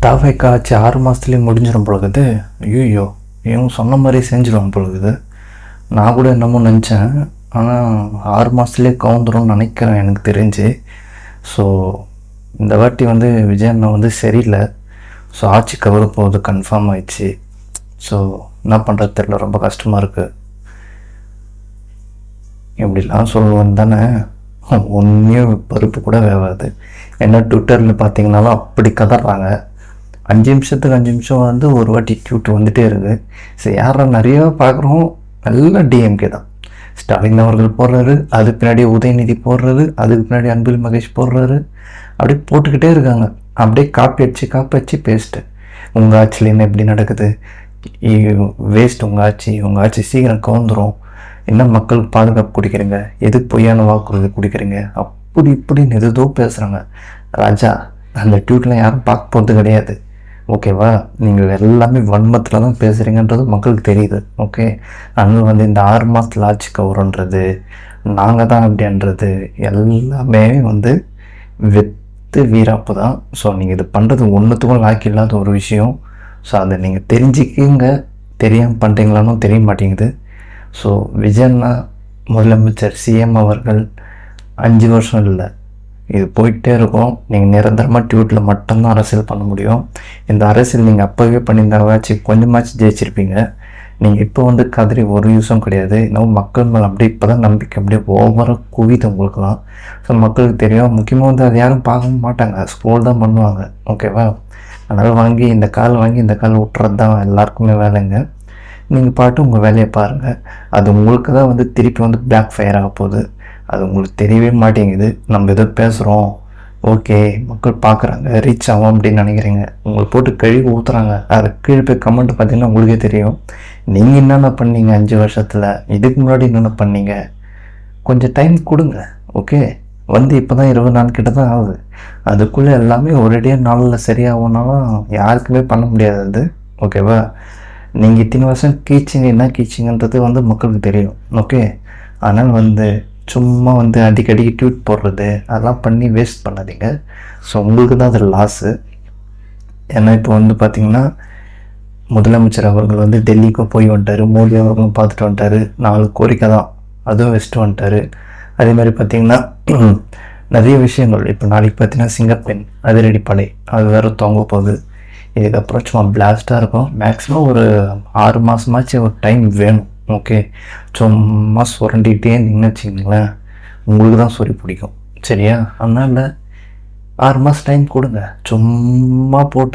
தாவேக்கா ஆச்சு 6 மாதத்துலேயே முடிஞ்சிடும் பொழுது. ஐயோ, இவங்க சொன்ன மாதிரி செஞ்சிடும் பொழுது. நான் கூட என்னமோ நினச்சேன், ஆனால் 6 மாதத்துலேயே கவுந்துரும்னு நினைக்கிறேன் எனக்கு தெரிஞ்சு. ஸோ இந்த வாட்டி வந்து விஜய் அண்ணா வந்து சரியில்லை. ஸோ ஆட்சி கவர போகுது கன்ஃபார்ம் ஆயிடுச்சு. ஸோ என்ன பண்ணுறது தெரியல, ரொம்ப கஷ்டமாக இருக்குது. இப்படிலாம் சொல்லுவேன் தானே, ஒன்றையும் பருப்பு கூட வேகாது. ஏன்னா ட்விட்டரில் பார்த்தீங்கன்னாலும் அப்படி கதறாங்க. 5 நிமிஷத்துக்கு 5 நிமிஷம் வந்து ஒரு வாட்டி ட்வீட் வந்துகிட்டே இருக்குது. சரி, யாரை நிறையா பார்க்குறோம், நல்ல டிஎம்கே தான். ஸ்டாலின் அவர்கள் போடுறாரு, அதுக்கு பின்னாடி உதயநிதி போடுறாரு, அதுக்கு பின்னாடி அன்பில் மகேஷ் போடுறாரு. அப்படியே போட்டுக்கிட்டே இருக்காங்க. அப்படியே காப்பி அடித்து பேஸ்ட்டு. உங்கள் ஆட்சியில் என்ன எப்படி நடக்குது, வேஸ்ட் உங்கள் ஆட்சி சீக்கிரம் கவுந்துரும், என்ன மக்களுக்கு பாதுகாப்பு கொடுக்குறீங்க, எதுக்கு பொய்யான வாக்குறுதி கொடுக்குறீங்க, அப்படி இப்படின்னு எதோ பேசுகிறாங்க. ராஜா, அந்த ட்வீட்லாம் யாரும் பார்க்க போகிறது கிடையாது. ஓகேவா? நீங்கள் எல்லாமே வன்மத்தில் தான் பேசுகிறீங்கன்றது மக்களுக்கு தெரியுது. ஓகே, அதனால் வந்து இந்த 6 மாதத்தில் ஆட்சி கவருன்றது, நாங்கள் தான் அப்படின்றது எல்லாமே வந்து வெத்து வீராப்பு தான். ஸோ நீங்கள் இது பண்ணுறது ஒன்றுத்துக்கும் லாக்கி இல்லாத ஒரு விஷயம். ஸோ அதை நீங்கள் தெரிஞ்சுக்கிங்க, தெரியாமல் பண்ணுறீங்களான்னு தெரிய மாட்டேங்குது. ஸோ விஜயண்ணா முதலமைச்சர் சிஎம் அவர்கள் 5 வருஷம் இல்லை, இது போயிட்டே இருக்கும். நீங்கள் நிரந்தரமாக ட்வீட்டில் மட்டும்தான் அரசியல் பண்ண முடியும். இந்த அரசியல் நீங்கள் அப்போவே பண்ணியிருந்தாச்சு கொஞ்சமாச்சு ஜெயிச்சிருப்பீங்க. நீங்கள் இப்போ வந்து கதறி ஒரு யூஸும் கிடையாது. இன்னும் மக்கள் மேலே அப்படியே இப்போ தான் நம்பிக்கை அப்படியே ஓவராக குவிது உங்களுக்குலாம். ஸோ மக்களுக்கு தெரியும். முக்கியமாக வந்து அதை யாரும் பார்க்கவும் மாட்டாங்க, ஸ்க்ரோல் தான் பண்ணுவாங்க. ஓகேவா? அதனால் வாங்கி இந்த கால் விட்டுறது தான் எல்லாருக்குமே வேலைங்க. நீங்கள் பாட்டு உங்கள் வேலையை பாருங்கள். அது உங்களுக்கு தான் வந்து திருப்பி வந்து பேக் ஃபயர் ஆக போகுது. அது உங்களுக்கு தெரியவே மாட்டேங்குது. நம்ம எதோ பேசுகிறோம், ஓகே, மக்கள் பார்க்குறாங்க, ரீச் ஆகும் அப்படின்னு நினைக்கிறீங்க. உங்களுக்கு போட்டு கழுவி ஊற்றுறாங்க. அது கீழே போய் கமெண்ட் பார்த்தீங்கன்னா உங்களுக்கே தெரியும். நீங்கள் என்னென்ன பண்ணீங்க 5 வருஷத்தில், இதுக்கு முன்னாடி என்னென்ன பண்ணீங்க. கொஞ்சம் டைம் கொடுங்க. ஓகே, வந்து இப்போ தான் 20 நாள் கிட்ட தான் ஆகுது. அதுக்குள்ளே எல்லாமே ஒரேடியாக நாளில் சரியாகும்னாலும் யாருக்குமே பண்ண முடியாது. ஓகேவா? நீங்கள் இத்தனை வருஷம் கீச்சிங்கன்றது வந்து மக்களுக்கு தெரியும். ஓகே, அதனால் வந்து சும்மா வந்து அடிக்கடிக்கு ட்வீட் போடுறது அதெல்லாம் பண்ணி வேஸ்ட் பண்ணாதீங்க. ஸோ உங்களுக்கு தான் அது லாஸு. ஏன்னா இப்போ வந்து பார்த்திங்கன்னா முதலமைச்சர் அவர்கள் வந்து டெல்லிக்கும் போய் வந்துட்டார், மோடி அவர்களும் பார்த்துட்டு வந்துட்டார். 4 கோரிக்கை தான், அதுவும் வச்சுட்டு வந்துட்டார். அதே மாதிரி பார்த்திங்கன்னா நிறைய விஷயங்கள். இப்போ நாளைக்கு பார்த்திங்கன்னா சிங்கப்பெண் அதிரடிப்படை அது வேறு தொங்க போகுது. இதுக்கப்புறம் சும்மா பிளாஸ்ட்டாக இருக்கும். மேக்ஸிமம் ஒரு 6 மாதமாச்சு ஒரு டைம் வேணும். ஓகே, சும்மா சுரண்டிகிட்டே நின்று வச்சிங்களேன், உங்களுக்கு தான் சொறி பிடிக்கும். சரியா? அதனால் 6 மாதம் டைம் கொடுங்க. சும்மா போட்டு